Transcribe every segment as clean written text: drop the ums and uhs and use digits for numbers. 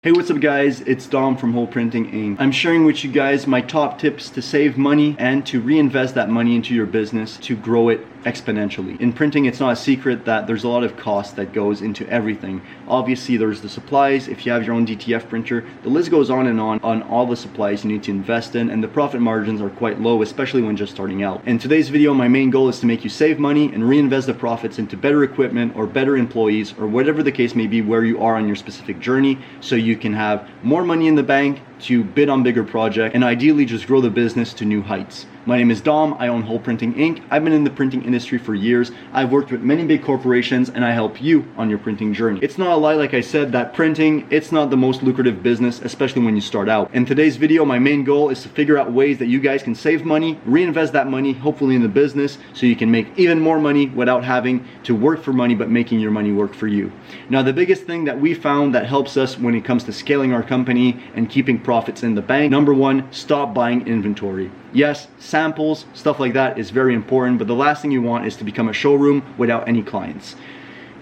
Hey, what's up guys? It's Dom from Whole Printing Inc. I'm sharing with you guys my top tips to save money and to reinvest that money into your business to grow it exponentially. In printing, it's not a secret that there's a lot of cost that goes into everything. Obviously, there's the supplies. If you have your own DTF printer, the list goes on and on all the supplies you need to invest in, and the profit margins are quite low, especially when just starting out. In today's video, my main goal is to make you save money and reinvest the profits into better equipment or better employees or whatever the case may be where you are on your specific journey, so you can have more money in the bank to bid on bigger projects and ideally just grow the business to new heights. My name is Dom. I own Whole Printing Inc. I've been in the printing industry for years. I've worked with many big corporations and I help you on your printing journey. It's not a lie, like I said, that printing, it's not the most lucrative business, especially when you start out. In today's video, my main goal is to figure out ways that you guys can save money, reinvest that money, hopefully in the business, so you can make even more money without having to work for money, but making your money work for you. Now, the biggest thing that we found that helps us when it comes to scaling our company and keeping profits in the bank, number one, stop buying inventory. Yes, samples, stuff like that is very important, but the last thing you want is to become a showroom without any clients.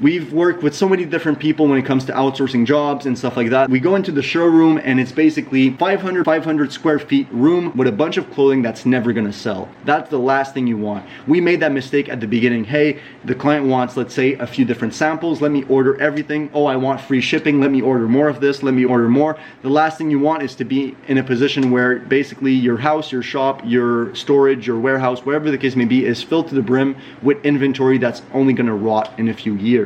We've worked with so many different people when it comes to outsourcing jobs and stuff like that. We go into the showroom and it's basically 500 square feet room with a bunch of clothing that's never gonna sell. That's the last thing you want. We made that mistake at the beginning. Hey, the client wants, let's say, a few different samples. Let me order everything. Oh, I want free shipping. Let me order more of this. Let me order more. The last thing you want is to be in a position where basically your house, your shop, your storage, your warehouse, whatever the case may be, is filled to the brim with inventory that's only gonna rot in a few years.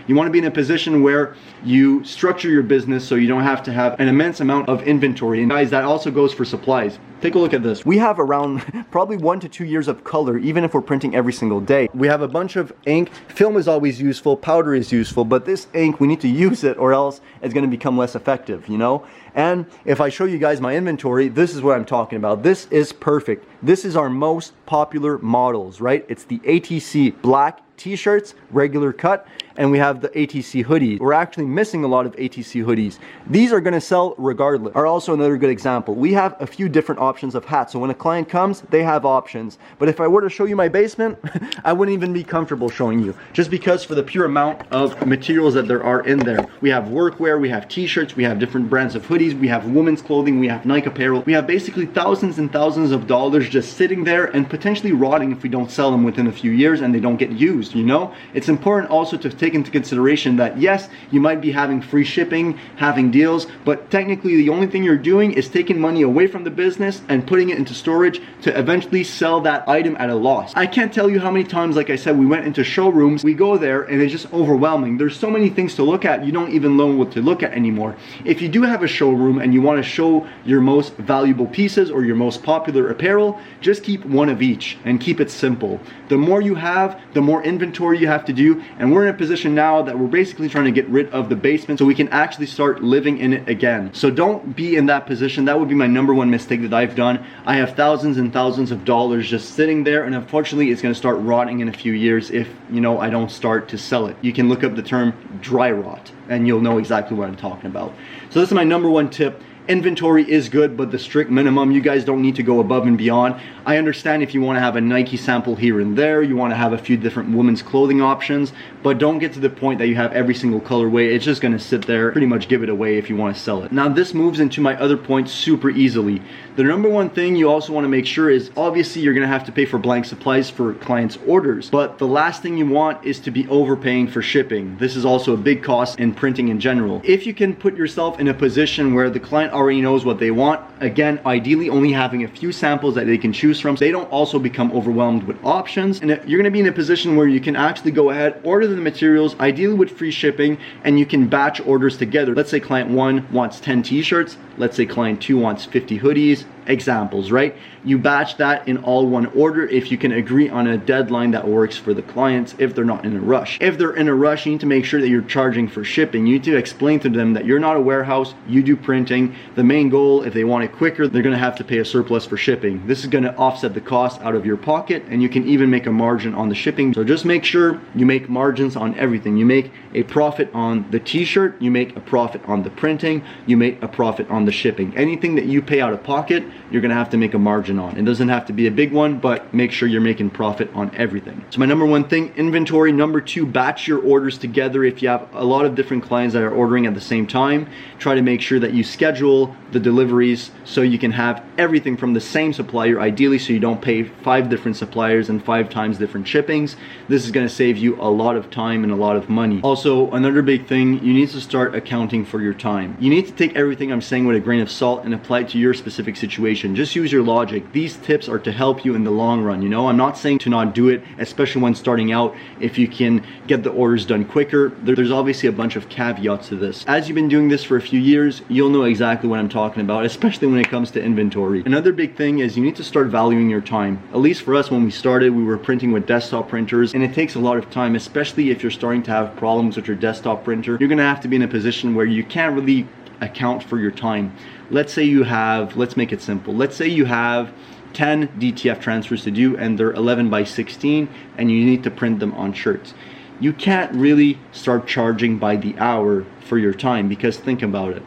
You want to be in a position where you structure your business so you don't have to have an immense amount of inventory. And guys, that also goes for supplies. Take a look at this. We have around probably 1 to 2 years of color, even if we're printing every single day. We have a bunch of ink. Film is always useful, powder is useful, but this ink, we need to use it or else it's going to become less effective, you know? And if I show you guys my inventory, this is what I'm talking about. This is perfect. This is our most popular models, right? It's the ATC black t-shirts, regular cut, and we have the ATC hoodies. We're actually missing a lot of ATC hoodies. These are gonna sell regardless. Are also another good example. We have a few different options of hats. So when a client comes, they have options. But if I were to show you my basement, I wouldn't even be comfortable showing you, just because for the pure amount of materials that there are in there. We have workwear, we have t-shirts, we have different brands of hoodies, we have women's clothing, we have Nike apparel. We have basically thousands and thousands of dollars just sitting there and potentially rotting if we don't sell them within a few years and they don't get used, you know? It's important also to take into consideration that yes, you might be having free shipping, having deals, but technically the only thing you're doing is taking money away from the business and putting it into storage to eventually sell that item at a loss. I can't tell you how many times, like I said, we went into showrooms, we go there and it's just overwhelming. There's so many things to look at, you don't even know what to look at anymore. If you do have a showroom and you want to show your most valuable pieces or your most popular apparel, just keep one of each and keep it simple. The more you have, the more inventory you have to do, and we're in a position now that we're basically trying to get rid of the basement so we can actually start living in it again. So don't be in that position. That would be my number one mistake that I've done. I have thousands and thousands of dollars just sitting there, and unfortunately it's going to start rotting in a few years if, you know, I don't start to sell it. You can look up the term dry rot and you'll know exactly what I'm talking about. So this is my number one tip. Inventory is good, but the strict minimum, you guys don't need to go above and beyond. I understand if you want to have a Nike sample here and there, you want to have a few different women's clothing options, but don't get to the point that you have every single colorway. It's just going to sit there, pretty much give it away if you want to sell it. Now this moves into my other point super easily. The number one thing you also want to make sure is, obviously you're going to have to pay for blank supplies for clients' orders, but the last thing you want is to be overpaying for shipping. This is also a big cost in printing in general. If you can put yourself in a position where the client already knows what they want, again, ideally only having a few samples that they can choose from, so they don't also become overwhelmed with options, and you're going to be in a position where you can actually go ahead, order the materials, ideally with free shipping, and you can batch orders together. Let's say client 1 wants 10 t-shirts, let's say client 2 wants 50 hoodies, examples, right? You batch that in all one order if you can agree on a deadline that works for the clients if they're not in a rush. If they're in a rush, you need to make sure that you're charging for shipping. You need to explain to them that you're not a warehouse, you do printing. The main goal, if they want it quicker, they're gonna have to pay a surplus for shipping. This is gonna offset the cost out of your pocket, and you can even make a margin on the shipping. So just make sure you make margins on everything. You make a profit on the t-shirt, you make a profit on the printing, you make a profit on the shipping. Anything that you pay out of pocket, you're gonna have to make a margin on. It doesn't have to be a big one, but make sure you're making profit on everything. So my number one thing, inventory. Number two, batch your orders together. If you have a lot of different clients that are ordering at the same time, try to make sure that you schedule the deliveries so you can have everything from the same supplier, ideally, so you don't pay 5 different suppliers and 5 times different shippings. This is gonna save you a lot of time and a lot of money. Also, another big thing, you need to start accounting for your time. You need to take everything I'm saying with a grain of salt and apply it to your specific situation. Just use your logic. These tips are to help you in the long run, you know? I'm not saying to not do it, especially when starting out. If you can get the orders done quicker, there's obviously a bunch of caveats to this. As you've been doing this for a few years, you'll know exactly what I'm talking about, especially when it comes to inventory. Another big thing is you need to start valuing your time. At least for us, when we started, we were printing with desktop printers, and it takes a lot of time, especially if you're starting to have problems with your desktop printer. You're gonna have to be in a position where you can't really account for your time. Let's say you have, let's make it simple. Let's say you have 10 DTF transfers to do and they're 11 by 16 and you need to print them on shirts. You can't really start charging by the hour for your time, because think about it.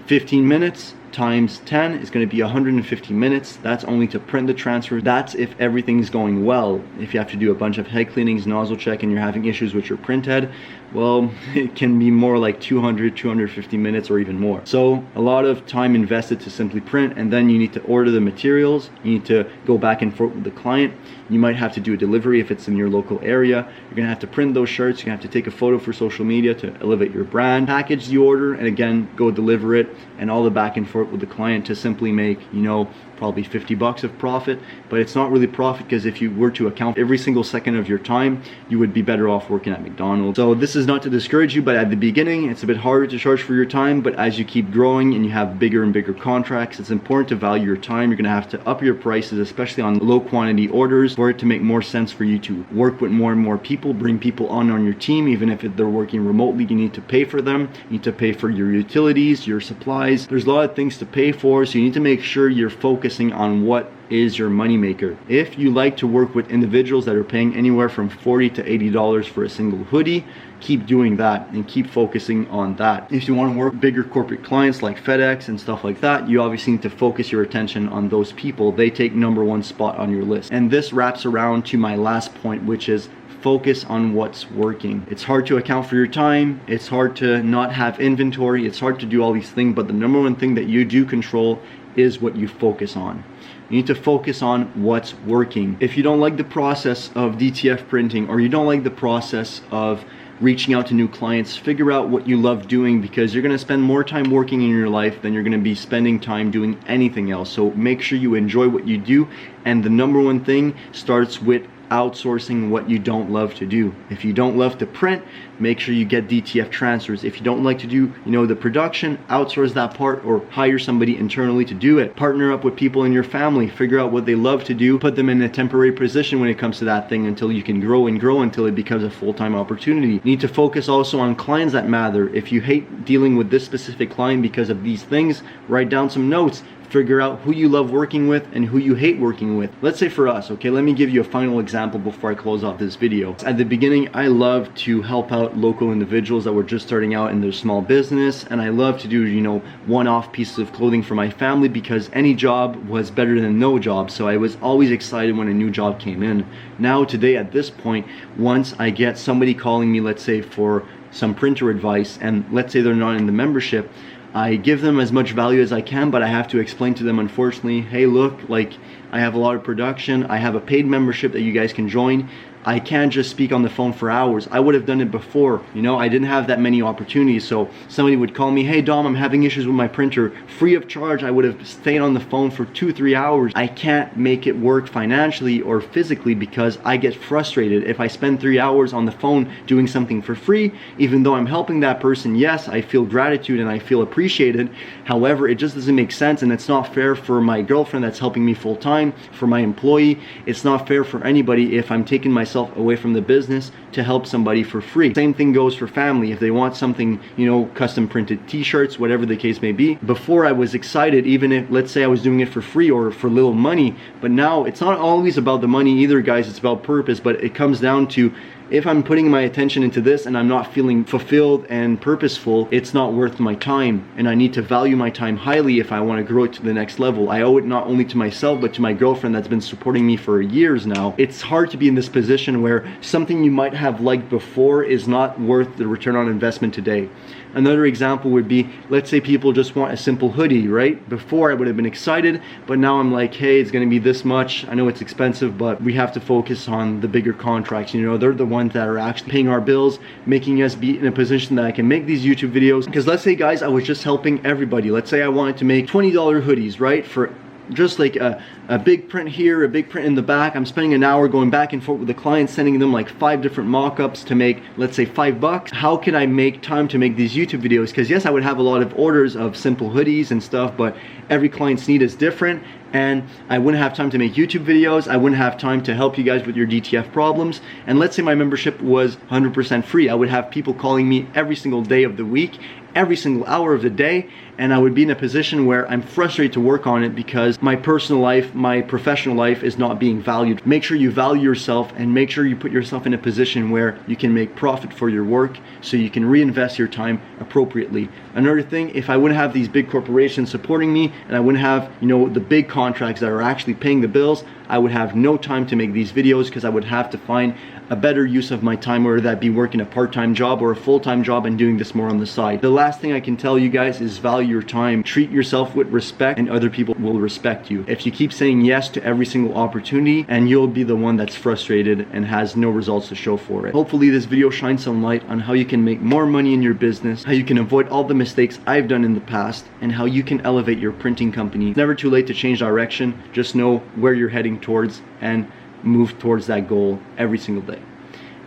15 minutes times 10 is going to be 150 minutes. That's only to print the transfer. That's if everything's going well. If you have to do a bunch of head cleanings, nozzle check, and you're having issues with your print head, well, it can be more like 200, 250 minutes or even more. So a lot of time invested to simply print, and then you need to order the materials. You need to go back and forth with the client. You might have to do a delivery if it's in your local area. You're gonna have to print those shirts. You're gonna have to take a photo for social media to elevate your brand, package the order, and again, go deliver it, and all the back and forth with the client to simply make, you know, probably 50 bucks of profit. But it's not really profit, because if you were to account every single second of your time, you would be better off working at McDonald's. So this is not to discourage you, but at the beginning it's a bit harder to charge for your time. But as you keep growing and you have bigger and bigger contracts, it's important to value your time. You're gonna have to up your prices, especially on low quantity orders, for it to make more sense for you to work with more and more people, bring people on your team. Even if they're working remotely, you need to pay for them. You need to pay for your utilities, your supplies. There's a lot of things to pay for, so you need to make sure you're focusing on what is your money maker. If you like to work with individuals that are paying anywhere from $40 to $80 for a single hoodie, keep doing that and keep focusing on that. If you want to work with bigger corporate clients like FedEx and stuff like that, you obviously need to focus your attention on those people. They take #1 spot on your list. And this wraps around to my last point, which is focus on what's working. It's hard to account for your time. It's hard to not have inventory. It's hard to do all these things, but the #1 thing that you do control is what you focus on. You need to focus on what's working. If you don't like the process of DTF printing, or you don't like the process of reaching out to new clients, figure out what you love doing, because you're gonna spend more time working in your life than you're gonna be spending time doing anything else. So make sure you enjoy what you do, and the #1 thing starts with outsourcing what you don't love to do. If you don't love to print, make sure you get DTF transfers. If you don't like to do, you know, the production, outsource that part or hire somebody internally to do it. Partner up with people in your family, figure out what they love to do, put them in a temporary position when it comes to that thing until you can grow and grow until it becomes a full-time opportunity. You need to focus also on clients that matter. If you hate dealing with this specific client because of these things, write down some notes. Figure out who you love working with and who you hate working with. Let's say for us, okay, let me give you a final example before I close off this video. At the beginning, I love to help out local individuals that were just starting out in their small business, and I love to do, you know, one-off pieces of clothing for my family, because any job was better than no job. So I was always excited when a new job came in. Now today, at this point, once I get somebody calling me, let's say for some printer advice, and let's say they're not in the membership, I give them as much value as I can, but I have to explain to them, unfortunately, hey, look, like, I have a lot of production. I have a paid membership that you guys can join. I can't just speak on the phone for hours. I would have done it before, you know, I didn't have that many opportunities. So somebody would call me, hey Dom, I'm having issues with my printer. Free of charge, I would have stayed on the phone for 2-3 hours. I can't make it work financially or physically, because I get frustrated. If I spend 3 hours on the phone doing something for free, even though I'm helping that person, yes, I feel gratitude and I feel appreciated. However, it just doesn't make sense, and it's not fair for my girlfriend that's helping me full time, for my employee. It's not fair for anybody if I'm taking myself away from the business to help somebody for free. Same thing goes for family. If they want something, you know, custom printed t-shirts, whatever the case may be. Before I was excited, even if, let's say I was doing it for free or for little money, but now it's not always about the money either, guys. It's about purpose, but it comes down to if I'm putting my attention into this and I'm not feeling fulfilled and purposeful, it's not worth my time, and I need to value my time highly if I want to grow it to the next level. I owe it not only to myself but to my girlfriend that's been supporting me for years now. It's hard to be in this position where something you might have liked before is not worth the return on investment today. Another example would be, let's say people just want a simple hoodie, right? Before I would have been excited, but now I'm like, hey, it's gonna be this much. I know it's expensive, but we have to focus on the bigger contracts. You know, they're the ones that are actually paying our bills, making us be in a position that I can make these YouTube videos. Because let's say, guys, I was just helping everybody. Let's say I wanted to make $20 hoodies, right? For just like a big print here, a big print in the back. I'm spending an hour going back and forth with the client, sending them like 5 different mock-ups to make, let's say, $5. How can I make time to make these YouTube videos? Because yes, I would have a lot of orders of simple hoodies and stuff, but every client's need is different, and I wouldn't have time to make YouTube videos. I wouldn't have time to help you guys with your DTF problems. And let's say my membership was 100% free. I would have people calling me every single day of the week, every single hour of the day, and I would be in a position where I'm frustrated to work on it because my personal life, my professional life is not being valued. Make sure you value yourself, and make sure you put yourself in a position where you can make profit for your work so you can reinvest your time appropriately. Another thing, if I wouldn't have these big corporations supporting me, and I wouldn't have, you know, the big contracts that are actually paying the bills, I would have no time to make these videos because I would have to find a better use of my time, whether that be working a part-time job or a full-time job and doing this more on the side. The last thing I can tell you guys is value your time. Treat yourself with respect, and other people will respect you. If you keep saying yes to every single opportunity, and you'll be the one that's frustrated and has no results to show for it. Hopefully this video shines some light on how you can make more money in your business, how you can avoid all the mistakes I've done in the past, and how you can elevate your printing company. It's never too late to change direction. Just know where you're heading towards and move towards that goal every single day.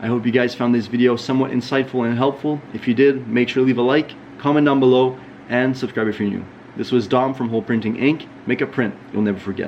I hope you guys found this video somewhat insightful and helpful. If you did, make sure to leave a like, comment down below, and subscribe if you're new. This was Dom from Whole Printing Inc. Make a print you'll never forget.